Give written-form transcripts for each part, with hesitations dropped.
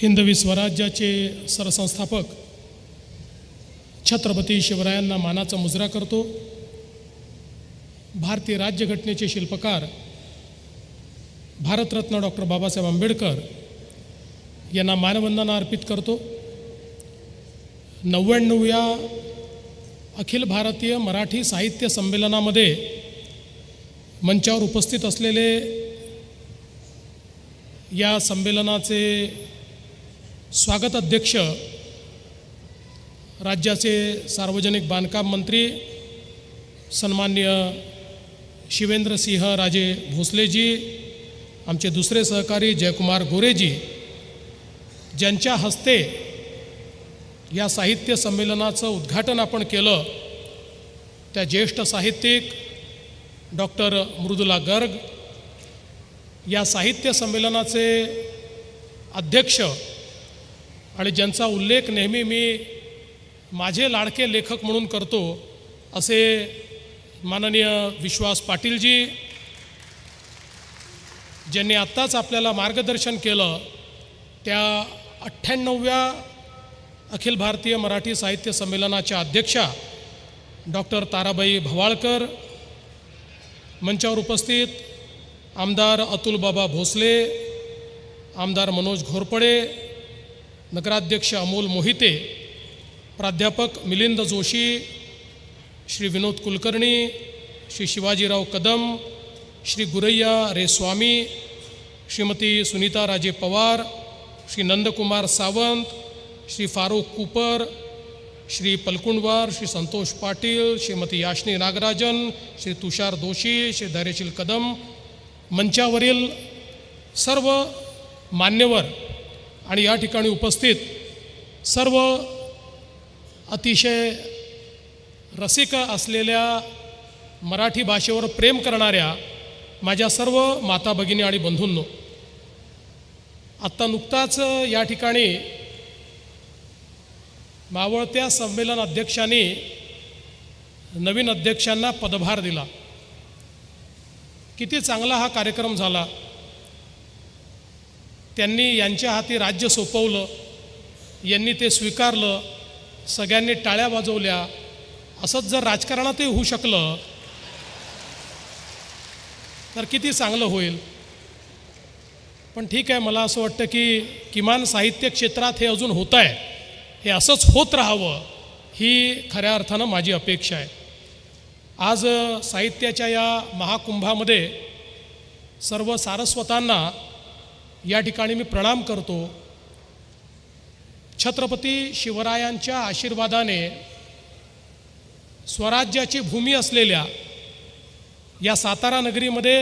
हिंदवी स्वराज्याचे सरसंस्थापक छत्रपती शिवरायांना मानाचा मुजरा करतो। भारतीय राज्यघटनेचे शिल्पकार भारतरत्न डॉक्टर बाबासाहेब आंबेडकर यांना मानवंदना अर्पित करतो। 99व्या अखिल भारतीय मराठी साहित्य संमेलनामध्ये मंचावर उपस्थित असलेले या संमेलनाचे स्वागत अध्यक्ष राज्याचे सार्वजनिक बांधकाम मंत्री सन्माननीय शिवेंद्रसिंह राजे भोसलेजी, आमचे दुसरे सहकारी जयकुमार गोरेजी, ज्यांच्या हस्ते या साहित्य संमेलनाचं उद्घाटन आपण केलं, त्या ज्येष्ठ साहित्यिक डॉक्टर मृदुला गर्ग, या साहित्य संमेलनाचे अध्यक्ष आणि ज्यांचा उल्लेख नेहमी मी माझे लाडके लेखक म्हणून करतो असे माननीय विश्वास पाटीलजी, ज्यांनी आत्ताच आपल्याला मार्गदर्शन केलं, त्या 98व्या अखिल भारतीय मराठी साहित्य संमेलनाच्या अध्यक्षा डॉक्टर ताराबाई भवाळकर, मंचावर उपस्थित आमदार अतुलबाबा भोसले, आमदार मनोज घोरपडे, नगराध्यक्ष अमोल मोहिते, प्राध्यापक मिलिंद जोशी, श्री विनोद कुलकर्णी, श्री शिवाजीराव कदम, श्री गुरैया रेस्वामी, श्रीमती सुनीता राजे पवार, श्री नंदकुमार सावंत, श्री फारूक कुपर, श्री पलकुंडवार, श्री संतोष पाटील, श्रीमती याशनी नागराजन, श्री तुषार दोशी, श्री धैर्यशील कदम, मंचावरील सर्व मान्यवर आणि या ठिकाणी उपस्थित सर्व अतिशय रसिक असलेल्या मराठी भाषेवर प्रेम करणाऱ्या माझ्या सर्व माता भगिनी आणि बंधूंनो, आत्ता नुकताच या ठिकाणी मावळत्या संमेलन अध्यक्षांनी नवीन अध्यक्षांना पदभार दिला। किती चांगला हा कार्यक्रम झाला। त्यांनी यांच्या हाती राज्य सोपवलं, यांनी ते स्वीकारलं, सगळ्यांनी टाळ्या वाजवल्या। असंच जर राजकारणातही होऊ शकलं तर किती चांगलं होईल। पण ठीक आहे, मला असं वाटतं की किमान साहित्य क्षेत्रात हे अजून होत आहे, हे असंच होत राहावं ही खऱ्या अर्थानं माझी अपेक्षा आहे। आज साहित्याच्या या महाकुंभामध्ये सर्व सारस्वतांना या ठिकाणी मी प्रणाम करतो। छत्रपती शिवरायांच्या आशीर्वादाने स्वराज्याची भूमी असलेल्या या सातारा नगरीमध्ये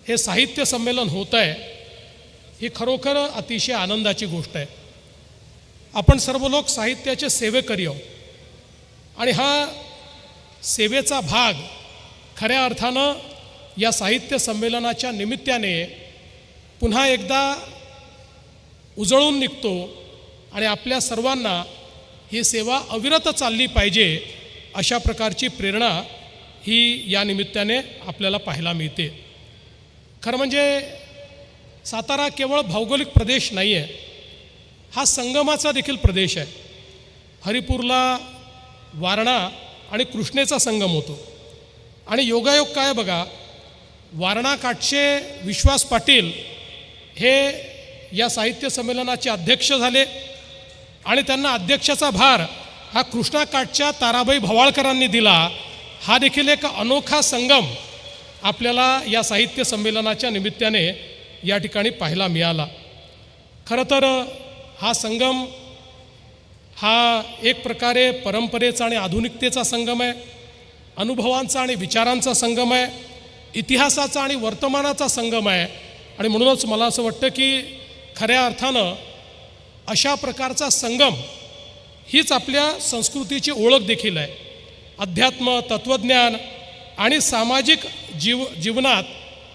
हे साहित्य संमेलन होत आहे, ही खरोखर अतिशय आनंदाची गोष्ट आहे। आपण सर्व लोक साहित्याचे सेवेकरी आहोत आणि हा सेवेचा भाग खऱ्या अर्थानं या साहित्य संमेलनाच्या निमित्ताने पुन्हा एकदा उजळून निघतो आणि आपल्या सर्वांना ही सेवा अविरत चालली पाहिजे अशा प्रकारची प्रेरणा ही या निमित्ताने आपल्याला पाहायला मिळते। खरं म्हणजे सातारा केवळ भौगोलिक प्रदेश नाही आहे, हा संगमाचा देखील प्रदेश आहे। हरिपूरला वारणा आणि कृष्णेचा संगम होतो आणि योगायोग काय बघा, वारणा काठचे विश्वास पाटील हे या साहित्य संमेलनाचे अध्यक्ष झाले आणि त्यांना अध्यक्षाचा भार हा कृष्णा काठच्या ताराबाई भवाळकरांनी दिला। हा देखील एक अनोखा संगम आपल्याला या साहित्य संमेलनाच्या निमित्ताने या ठिकाणी पाहायला मिळाला। खरं तर हा संगम हा एक प्रकारे परंपरेचा आणि आधुनिकतेचा संगम आहे, अनुभवांचा आणि विचारांचा संगम आहे, इतिहासाचा आणि वर्तमानाचा संगम आहे। आणि म्हणूनच मला असं वाटतं की खऱ्या अर्थानं अशा प्रकारचा संगम हीच आपल्या संस्कृतीची ओळख देखील आहे। अध्यात्म, तत्त्वज्ञान आणि सामाजिक जीवनात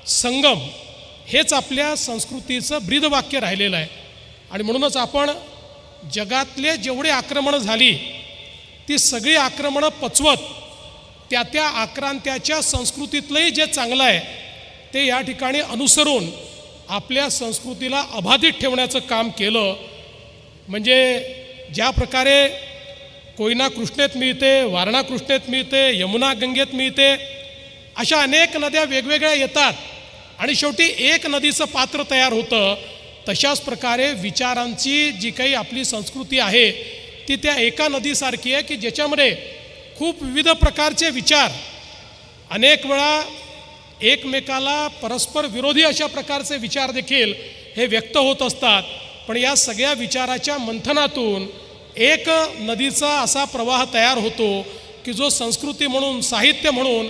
संगम हेच आपल्या संस्कृतीचं ब्रीदवाक्य राहिलेलं आहे। आणि म्हणूनच आपण जगातले जेवढे आक्रमणं झाली ती सगळी आक्रमणं पचवत त्या आक्रांत्याच्या संस्कृतीतलंही जे चांगलं आहे ते या ठिकाणी अनुसरून आपल्या संस्कृतीला अबाधित ठेवण्याचं काम केलं. म्हणजे ज्या प्रकारे कोयना कृष्णेत मिळते, वारणा कृष्णेत मिळते, यमुना गंगेत मिळते, अशा अनेक नद्या वेगवेगळ्या येतात आणि शेवटी एक नदीचं पात्र तयार होतं. तशाच प्रकारे विचारांची जी काही आपली संस्कृती आहे ती त्या एका नदीसारखी आहे की ज्याच्यामध्ये खूप विविध प्रकारचे विचार अनेक वेळा एकमेकाला परस्पर विरोधी अशा प्रकारचे विचार देखील हे व्यक्त होत असतात. पण या सगळ्या विचाराच्या मंथनातून एक नदीचा असा प्रवाह तयार होतो की जो संस्कृती म्हणून, साहित्य म्हणून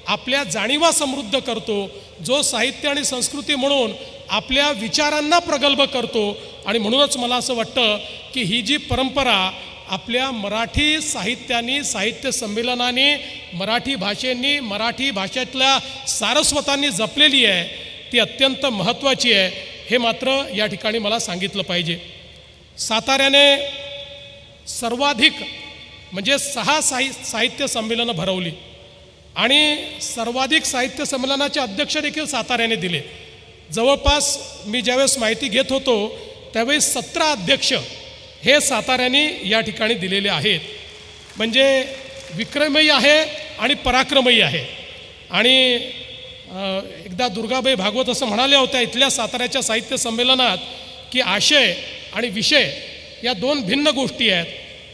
आपल्या जाणीवा समृद्ध करतो, जो साहित्य आणि संस्कृती म्हणून आपल्या विचारांना प्रगल्भ करतो. आणि म्हणूनच मला असं वाटतं की ही जी परंपरा आपल्या मराठी साहित्याने, साहित्य संमेलनाने, मराठी भाषेंनी, मराठी भाषेतल्या सारस्वतांनी जपलेली आहे ती अत्यंत महत्त्वाची आहे, हे मात्र या ठिकाणी मला सांगितलं पाहिजे. साताऱ्याने सर्वाधिक म्हणजे 6 साहित्य संमेलनं भरवली आणि सर्वाधिक साहित्य संमेलनाचे अध्यक्ष देखील साताऱ्याने दिले. जवळपास मी ज्यावेळेस माहिती घेत होतो त्यावेळी 17 अध्यक्ष हे साताऱ्याने या ठिकाणी दिलेले आहेत. म्हणजे विक्रमही आहे आणि पराक्रमही आहे. आणि एकदा दुर्गाबाई भागवत असं म्हणाल्या होत्या इथल्या साताऱ्याच्या साहित्य संमेलनात की आशय आणि विषय या 2 भिन्न गोष्टी आहेत.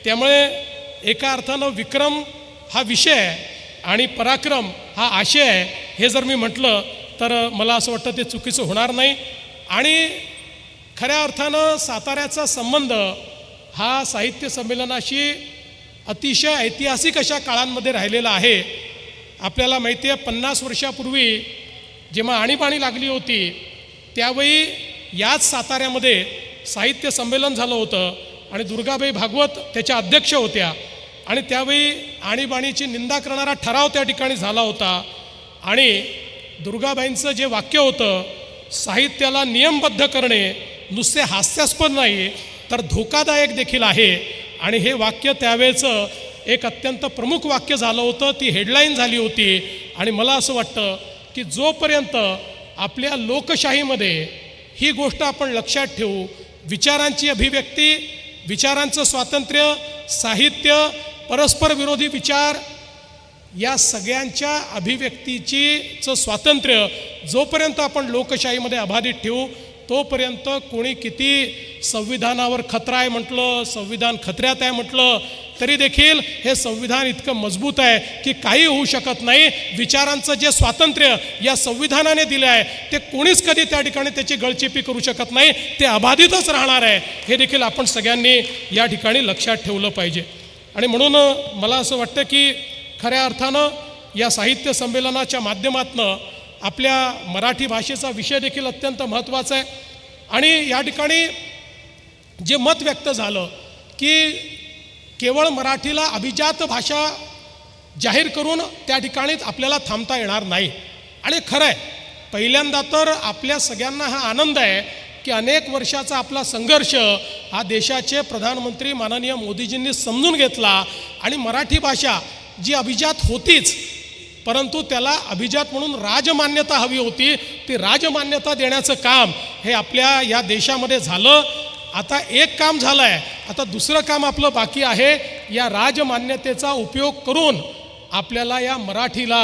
त्यामुळे एका अर्थानं विक्रम हा विषय आहे आणि पराक्रम हा आशय आहे, हे जर मी म्हटलं तर मला असं वाटतं ते चुकीचं होणार नाही. आणि खऱ्या अर्थानं साताऱ्याचा संबंध हा साहित्य संमेलनाशी अतिशय ऐतिहासिक अशा काळांमध्ये राहिलेला आहे. आपल्याला माहिती आहे 50 वर्षापूर्वी जेव्हा आणीबाणी लागली होती त्यावेळी याच साताऱ्यामध्ये साहित्य संमेलन झालं होतं आणि दुर्गाबाई भागवत त्याच्या अध्यक्ष होत्या. आणि त्यावेळी आणीबाणीची निंदा करणारा ठराव त्या ठिकाणी झाला होता. आणि दुर्गाबाईंचं जे वाक्य होतं, साहित्याला नियमबद्ध करणे नुसते हास्यास्पद नाही तर धोकादायक देखील आहे. आणि हे वाक्य त्यावेळेचं एक अत्यंत प्रमुख वाक्य झालं होतं, ती हेडलाईन झाली होती. आणि मला असं वाटतं की जोपर्यंत आपल्या लोकशाहीमध्ये ही गोष्ट आपण लक्षात ठेवू, विचारांची अभिव्यक्ती, विचारांचं स्वातंत्र्य, साहित्य, परस्पर विरोधी विचार या सगळ्यांच्या अभिव्यक्तीचं स्वातंत्र्य जोपर्यंत आपण लोकशाहीमध्ये अबाधित ठेवू तोपर्यंत कोणी किती संविधानावर खतरा आहे म्हटलं, संविधान खतऱ्यात आहे म्हटलं तरी देखील हे संविधान इतकं मजबूत आहे की काही होऊ शकत नाही. विचारांचं जे स्वातंत्र्य या संविधानाने दिलं आहे ते कोणीच कधी त्या ठिकाणी त्याची गळचेपी करू शकत नाही, ते अबाधितच राहणार आहे. हे देखील आपण सगळ्यांनी या ठिकाणी लक्षात ठेवलं पाहिजे. आणि म्हणून मला असं वाटतं की खऱ्या अर्थानं या साहित्य संमेलनाच्या माध्यमातून आपल्या मराठी भाषेचा विषय देखील अत्यंत महत्त्वाचा आहे. आणि या ठिकाणी जे मत व्यक्त झालं की केवळ मराठीला अभिजात भाषा जाहीर करून त्या ठिकाणी आपल्याला थांबता येणार नाही. आणि खरं आहे, पहिल्यांदा तर आपल्या सगळ्यांना हा आनंद आहे की अनेक वर्षाचा आपला संघर्ष हा देशाचे प्रधानमंत्री माननीय मोदीजींनी समजून घेतला आणि मराठी भाषा जी अभिजात होतीच परंतु त्याला अभिजात म्हणून राजमान्यता हवी होती, ती राजमान्यता देण्याचं काम हे आपल्या या देशामध्ये झालं. आता एक काम झालं आहे, आता दुसरं काम आपलं बाकी आहे. या राजमान्यतेचा उपयोग करून आपल्याला या मराठीला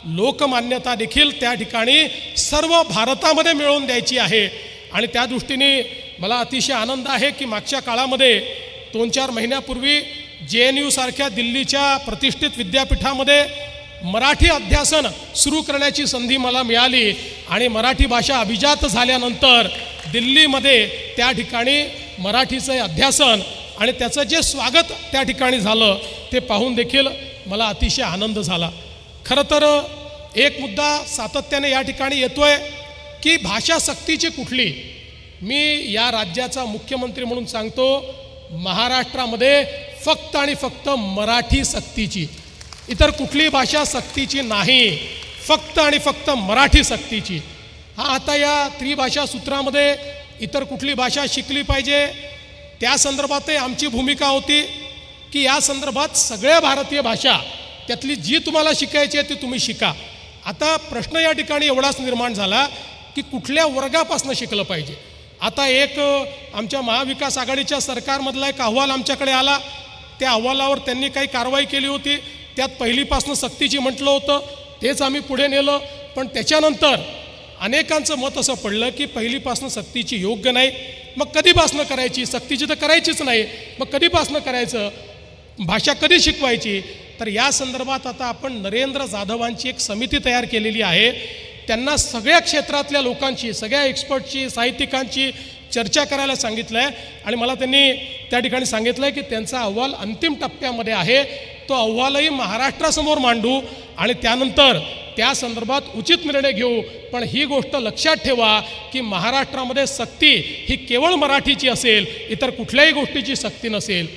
लोकमान्यता देखील त्या ठिकाणी सर्व भारतामध्ये मिळवून द्यायची आहे. आणि त्या दृष्टीने मला अतिशय आनंद आहे की मागच्या काळामध्ये 2-4 महिन्यापूर्वी JNU सारख्या दिल्लीच्या प्रतिष्ठित विद्यापीठामध्ये मराठी अध्यासन सुरू करण्याची संधी मला मिळाली. आणि मराठी भाषा अभिजात झाल्यानंतर दिल्लीमध्ये त्या ठिकाणी मराठीचं अध्यासन आणि त्याचं जे स्वागत त्या ठिकाणी झालं ते पाहून देखील मला अतिशय आनंद झाला. खरं तर एक मुद्दा सातत्याने या ठिकाणी येतो आहे की भाषा सक्तीची कुठली. मी या राज्याचा मुख्यमंत्री म्हणून सांगतो, महाराष्ट्रामध्ये फक्त आणि फक्त मराठी सक्तीची, इतर कुठली भाषा सक्तीची नाही, फक्त आणि फक्त मराठी सक्तीची. हा आता या त्रिभाषा सूत्रामध्ये इतर कुठली भाषा शिकली पाहिजे त्या संदर्भातही आमची भूमिका होती की या संदर्भात सगळ्या भारतीय भाषा त्यातली जी तुम्हाला शिकायची आहे ती तुम्ही शिका. आता प्रश्न या ठिकाणी एवढाच निर्माण झाला की कुठल्या वर्गापासून शिकलं पाहिजे. आता एक आमच्या महाविकास आघाडीच्या सरकारमधला एक अहवाल आमच्याकडे आला. त्या अहवालावर त्यांनी काही कारवाई केली होती. त्यात पहिलीपासून सक्तीची म्हटलं होतं, तेच आम्ही पुढे नेलं. पण त्याच्यानंतर अनेकांचं मत असं पडलं की पहिलीपासून सक्तीची योग्य नाही. मग कधीपासून करायची? सक्तीची तर करायचीच नाही, मग कधीपासून करायचं? भाषा कधी शिकवायची? तर या संदर्भात आता आपण नरेंद्र जाधवांची एक समिती तयार केलेली आहे. त्यांना सगळ्या क्षेत्रातल्या लोकांची, सगळ्या एक्सपर्टची, साहित्यिकांची चर्चा करायला सांगितलं आहे. आणि मला त्यांनी त्या ठिकाणी सांगितलं आहे की त्यांचा अहवाल अंतिम टप्प्यामध्ये आहे. तो अहवालही महाराष्ट्रासमोर मांडू आणि त्यानंतर त्या संदर्भात उचित निर्णय घेऊ. पण ही गोष्ट लक्षात ठेवा की महाराष्ट्रामध्ये सक्ती ही केवळ मराठीची असेल, इतर कुठल्याही गोष्टीची सक्ती नसेल.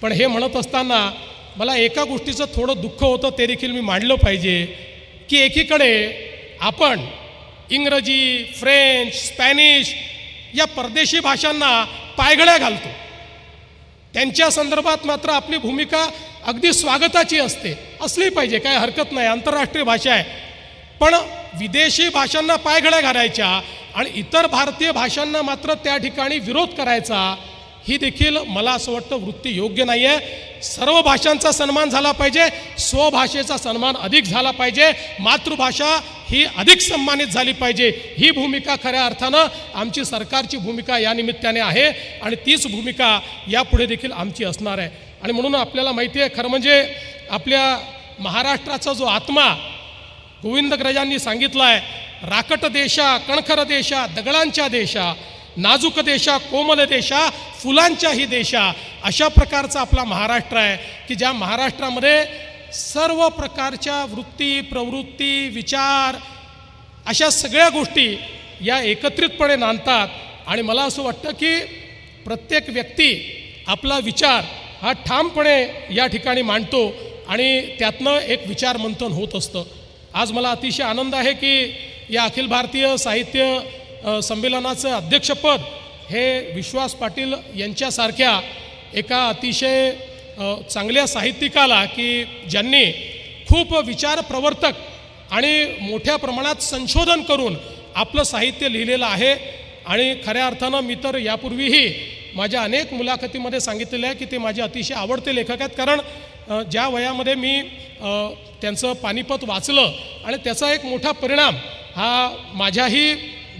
पण हे म्हणत असताना मला एका गोष्टीचं थोडं दुःख होतं, ते देखील मी मांडलं पाहिजे की एकीकडे आपण इंग्रजी, फ्रेंच, स्पॅनिश या परदेशी भाषांना पायघड्या घालतो. त्यांच्या संदर्भात मात्र आपली भूमिका अगदी स्वागताची असते, असली पाहिजे, काय हरकत नाही, आंतरराष्ट्रीय भाषा आहे. पण विदेशी भाषांना पायघड्या घालायच्या आणि इतर भारतीय भाषांना मात्र त्या ठिकाणी विरोध करायचा, ही देखील मला असं वाटतं वृत्ती योग्य नाही आहे. सर्व भाषांचा सन्मान झाला पाहिजे, स्वभाषेचा सन्मान अधिक झाला पाहिजे, मातृभाषा ही अधिक सन्मानित झाली पाहिजे. ही भूमिका खऱ्या अर्थानं आमची सरकारची भूमिका या निमित्ताने आहे आणि तीच भूमिका यापुढे देखील आमची असणार आहे. आणि म्हणून आपल्याला माहिती आहे, खरं म्हणजे आपल्या महाराष्ट्राचा जो आत्मा गोविंदग्रजांनी सांगितला आहे, राकट देशा, कणखर देशा, दगडांच्या देशा, नाजूक देशा, कोमल देशा, फुलांच्याही देशा, अशा प्रकारचा आपला महाराष्ट्र आहे की ज्या महाराष्ट्रामध्ये सर्व प्रकारच्या वृत्ती, प्रवृत्ती, विचार अशा सगळ्या गोष्टी या एकत्रितपणे नांदतात. आणि मला असं वाटतं की प्रत्येक व्यक्ती आपला विचार हा ठामपणे या ठिकाणी मांडतो आणि त्यातनं एक विचार मंथन होत असतं. आज मला अतिशय आनंद आहे की या अखिल भारतीय साहित्य संमेलनाचं अध्यक्षपद हे विश्वास पाटील यांच्यासारख्या एका अतिशय चांगल्या साहित्यिकाला, की ज्यांनी खूप विचार प्रवर्तक आणि मोठ्या प्रमाणात संशोधन करून आपलं साहित्य लिहिलेलं आहे. आणि खऱ्या अर्थानं मी तर यापूर्वीही माझ्या अनेक मुलाखतीमध्ये सांगितलेलं आहे की ते माझे अतिशय आवडते लेखक आहेत. कारण ज्या वयामध्ये मी त्यांचं पानिपत वाचलं आणि त्याचा एक मोठा परिणाम हा माझ्याही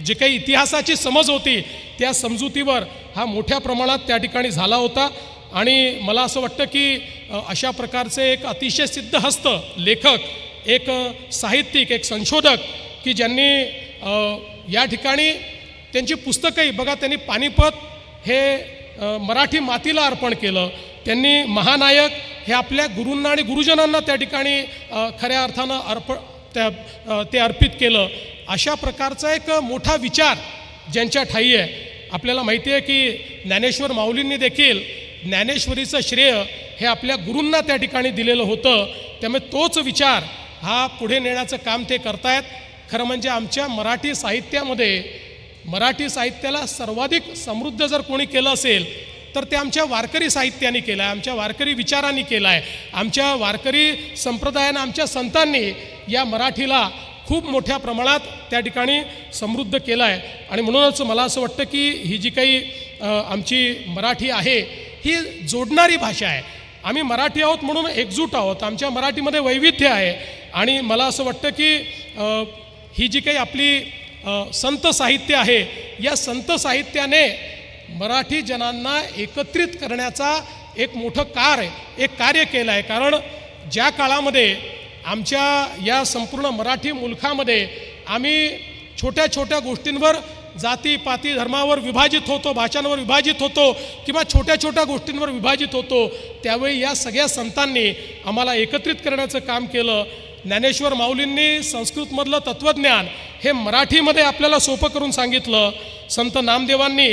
जे काही इतिहासाची समज होती त्या समजुतीवर हा मोठ्या प्रमाणात त्या ठिकाणी झाला होता. आणि मला असं वाटतं की अशा प्रकारचे एक अतिशय सिद्धहस्त लेखक, एक साहित्यिक, एक संशोधक की ज्यांनी या ठिकाणी त्यांची पुस्तकंही बघा, त्यांनी पानिपत हे मराठी मातीला अर्पण केलं, त्यांनी महानायक हे आपल्या गुरूंना आणि गुरुजनांना त्या ठिकाणी खऱ्या अर्थानं ते अर्पित केलं. अशा प्रकारचा एक मोठा विचार ज्यांच्या ठायी आहे. आपल्याला माहिती आहे की ज्ञानेश्वर माऊलींनी देखील ज्ञानेश्वरीचं श्रेय हे आपल्या गुरूंना त्या ठिकाणी दिलेलं होतं. त्यामुळे तोच विचार हा पुढे नेण्याचं काम ते करतायत. खरं म्हणजे आमच्या मराठी साहित्यामध्ये, मराठी साहित्याला सर्वाधिक समृद्ध जर कोणी केलं असेल तर ते आमच्या वारकरी साहित्याने केलं आहे, आमच्या वारकरी विचारांनी केलं आहे, आमच्या वारकरी संप्रदायानं, आमच्या संतांनी या मराठीला खूप मोठ्या प्रमाणात त्या ठिकाणी समृद्ध केलं आहे. आणि म्हणूनच मला असं वाटतं की ही जी काही आमची मराठी आहे ही जोडणारी भाषा आहे. आम्ही मराठी आहोत म्हणून एकजूट आहोत, आमच्या मराठीमध्ये वैविध्य आहे. आणि मला असं वाटतं की ही जी काही आपली संत साहित्य आहे, या संत साहित्याने मराठी जनांना एकत्रित करण्याचा एक मोठं कार्य केलं आहे. कारण ज्या काळामध्ये आमच्या या संपूर्ण मराठी मुलखामध्ये आम्ही छोट्या छोट्या गोष्टींवर, जाती पाती धर्मावर विभाजित होतो, भाषांवर विभाजित होतो किंवा छोट्या छोट्या गोष्टींवर विभाजित होतो, त्यावेळी या सगळ्या संतांनी आम्हाला एकत्रित करण्याचं काम केलं. ज्ञानेश्वर माऊलींनी संस्कृतमधलं तत्त्वज्ञान हे मराठीमध्ये आपल्याला सोपं करून सांगितलं. संत नामदेवांनी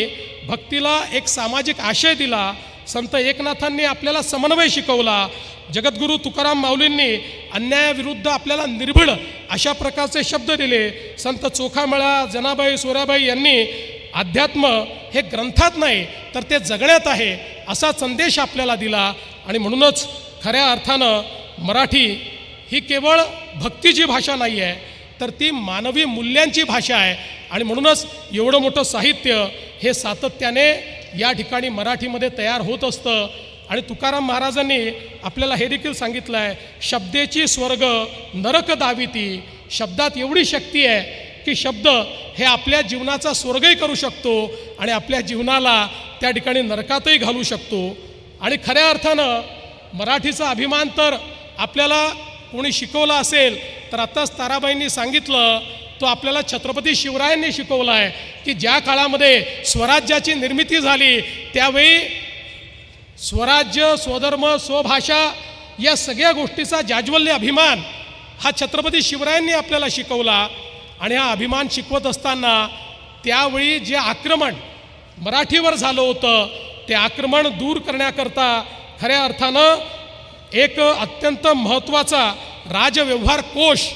भक्तीला एक सामाजिक आशय दिला. संत एकनाथांनी आपल्याला समन्वय शिकवला. जगद्गुरू तुकाराम माऊलींनी अन्यायाविरुद्ध आपल्याला निर्भीड अशा प्रकारचे शब्द दिले. संत चोखामेळा, जनाबाई, सोराबाई यांनी अध्यात्म हे ग्रंथात नाही तर ते जगण्यात आहे असा संदेश आपल्याला दिला. आणि म्हणूनच खऱ्या अर्थानं मराठी ही केवळ भक्तीची भाषा नाही आहे, तर ती मानवी मूल्यांची भाषा आहे. आणि म्हणूनच एवढं मोठं साहित्य हे सातत्याने या ठिकाणी मराठीमध्ये तयार होत असतं. आणि तुकाराम महाराजांनी आपल्याला हे देखील सांगितलं आहे, शब्देची स्वर्ग नरक दाविती. शब्दात एवढी शक्ती आहे की शब्द हे आपल्या जीवनाचा स्वर्गही करू शकतो आणि आपल्या जीवनाला त्या ठिकाणी नरकातही घालू शकतो. आणि खऱ्या अर्थानं मराठीचा अभिमान तर आपल्याला कोणी शिकवला असेल तर आत्ताच ताराबाईंनी सांगितलं, तो आपल्याला छत्रपती शिवरायांनी शिकवला आहे की ज्या काळामध्ये स्वराज्याची निर्मिती झाली त्यावेळी स्वराज्य, स्वधर्म, स्वभाषा या सगळ्या गोष्टीचा जाज्वल्य अभिमान हा छत्रपती शिवरायांनी आपल्याला शिकवला. आणि हा अभिमान शिकवत असताना त्यावेळी जे आक्रमण मराठीवर झालं होतं ते आक्रमण दूर करण्याकरता खऱ्या अर्थानं एक अत्यंत महत्त्वाचा राजव्यवहार कोश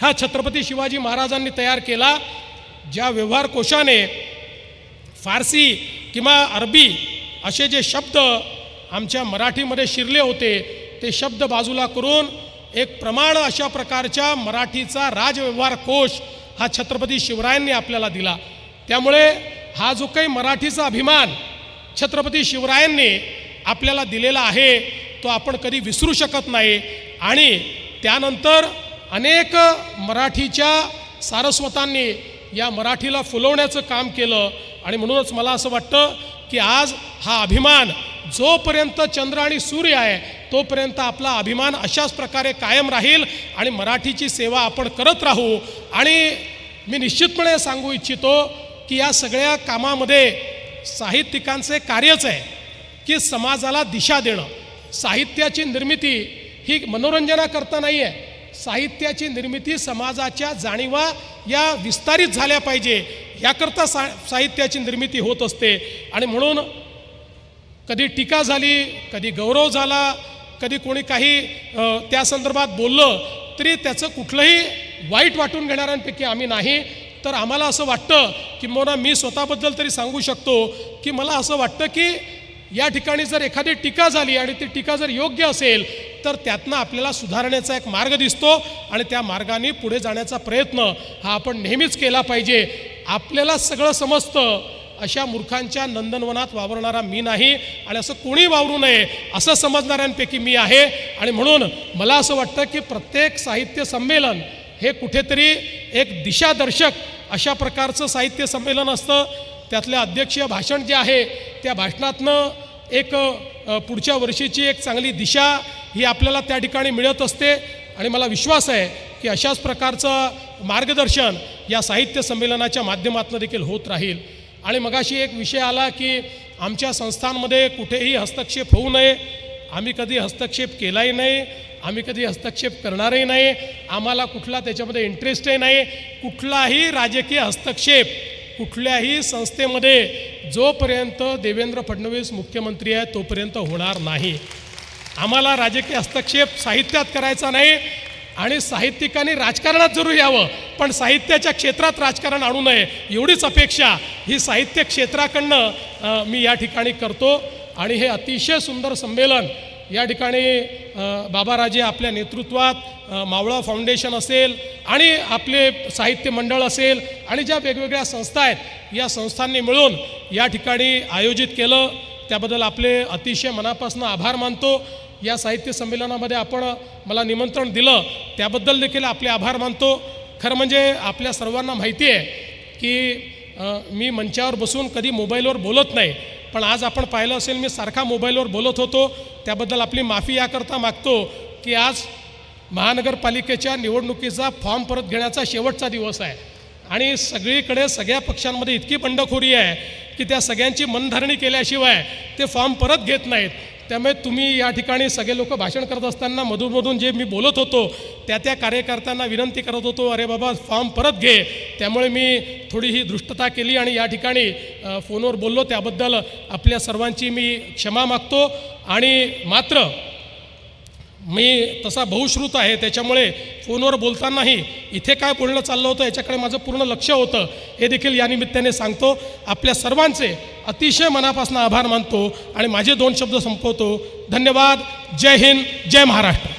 हा छत्रपती शिवाजी महाराजांनी तयार केला. ज्या व्यवहार कोशाने फारसी किंवा अरबी असे जे शब्द आमच्या मराठीमध्ये शिरले होते ते शब्द बाजूला करून एक प्रमाण अशा प्रकारच्या मराठीचा राजव्यवहार कोश हा छत्रपती शिवरायांनी आपल्याला दिला. त्यामुळे हा जो काही मराठीचा अभिमान छत्रपती शिवरायांनी आपल्याला दिलेला आहे तो आपण कधी विसरू शकत नाही. आणि त्यानंतर अनेक मराठीच्या सारस्वतांनी या मराठीला फुलवण्याचं काम केलं. आणि म्हणूनच मला असं वाटतं की आज हा अभिमान जोपर्यंत चंद्र आणि सूर्य आहे तोपर्यंत आपला अभिमान अशाच प्रकारे कायम राहील आणि मराठीची सेवा आपण करत राहू. आणि मी निश्चितपणे सांगू इच्छितो की या सगळ्या कामामध्ये साहित्यिकांचे कार्यच आहे की समाजाला दिशा देणं. साहित्याची निर्मिती ही मनोरंजनाकरता नाही आहे, साहित्याची निर्मिती समाजाच्या जाणीवा या विस्तारित झाल्या पाहिजे याकरता साहित्याची निर्मिती होत असते. आणि म्हणून कधी टीका झाली, कधी गौरव झाला, कधी कोणी काही त्या संदर्भात बोललं तरी त्याचं कुठलंही वाईट वाटून घेणाऱ्यांपैकी आम्ही नाही. तर आम्हाला असं वाटतं की मी स्वतःबद्दल तरी सांगू शकतो की मला असं वाटतं की या ठिकाणी जर एखादी टीका झाली आणि ती टीका जर योग्य असेल तर त्यातनं आपल्याला सुधारण्याचा एक मार्ग दिसतो आणि त्या मार्गाने पुढे जाण्याचा प्रयत्न हा आपण नेहमीच केला पाहिजे. आपल्याला सगळं समजतं अशा मूर्खांच्या नंदनवनात वावरणारा मी नाही आणि असं कोणी वावरू नये असं समजणाऱ्यांपैकी मी आहे. आणि म्हणून मला असं वाटतं की प्रत्येक साहित्य संमेलन हे कुठेतरी एक दिशादर्शक अशा प्रकारचं साहित्य संमेलन असतं. त्यातल्या अध्यक्षीय भाषण जे आहे त्या भाषणातनं एक पुढच्या वर्षीची एक चांगली दिशा ही आपल्याला त्या ठिकाणी मिळत असते. आणि मला विश्वास आहे की अशाच प्रकारचं मार्गदर्शन या साहित्य संमेलनाच्या माध्यमातून देखील होत राहील. आणि मगाशी एक विषय आला की आमच्या संस्थांमध्ये कुठेही हस्तक्षेप होऊ नये. आम्ही कधी हस्तक्षेप केलाही नाही, आम्ही कधी हस्तक्षेप करणारही नाही, आम्हाला कुठला त्याच्यामध्ये इंटरेस्टही नाही. कुठलाही राजकीय हस्तक्षेप कुठल्याही संस्थेमध्ये जोपर्यंत देवेंद्र फडणवीस मुख्यमंत्री आहे तोपर्यंत होणार नाही. आम्हाला राजकीय हस्तक्षेप साहित्यात करायचा नाही आणि साहित्यिकांनी राजकारणात जरूर यावं पण साहित्याच्या क्षेत्रात राजकारण आणू नये एवढीच अपेक्षा ही साहित्य क्षेत्राकडनं मी या ठिकाणी करतो. आणि हे अतिशय सुंदर संमेलन या ठिकाणी बाबाराजे आपल्या नेतृत्वात मावळा फाउंडेशन असेल आणि आपले साहित्य मंडळ असेल आणि ज्या वेगवेगळ्या संस्था आहेत या संस्थांनी मिळून या ठिकाणी आयोजित केलं त्याबद्दल आपले अतिशय मनापासून आभार मानतो. या साहित्य संमेलनामध्ये आपण मला निमंत्रण दिलं त्याबद्दल देखील आपले आभार मानतो. खरं म्हणजे आपल्या सर्वांना माहिती आहे की मी मंचावर बसून कधी मोबाईलवर बोलत नाही पण आज आपण पाहिलं असेल मी सारखा मोबाईलवर बोलत होतो त्याबद्दल आपली माफी याकरता मागतो की आज महानगरपालिकेच्या निवडणुकीचा फॉर्म परत घेण्याचा शेवटचा दिवस आहे आणि सगळीकडे सगळ्या पक्षांमध्ये इतकी बंडखोरी आहे की त्या सगळ्यांची मनधरणी केल्याशिवाय ते फॉर्म परत घेत नाहीत. त्यामुळे तुम्ही या ठिकाणी सगळे लोक भाषण करत असताना मधूनमधून जे मी बोलत होतो त्या कार्यकर्त्यांना विनंती करत होतो अरे बाबा फॉर्म परत घे. त्यामुळे मी थोडी ही दृष्टता केली आणि या ठिकाणी फोनवर बोललो त्याबद्दल आपल्या सर्वांची मी क्षमा मागतो. आणि मात्र मी तसा बहुश्रुत आहे त्याच्यामुळे फोनवर बोलतानाही इथे काय बोलणं चाललं होतं याच्याकडे माझं पूर्ण लक्ष होतं हे देखील या निमित्ताने सांगतो. आपल्या सर्वांचे अतिशय मनापासून आभार मानतो आणि माझे 2 शब्द संपवतो. धन्यवाद. जय हिंद, जय महाराष्ट्र.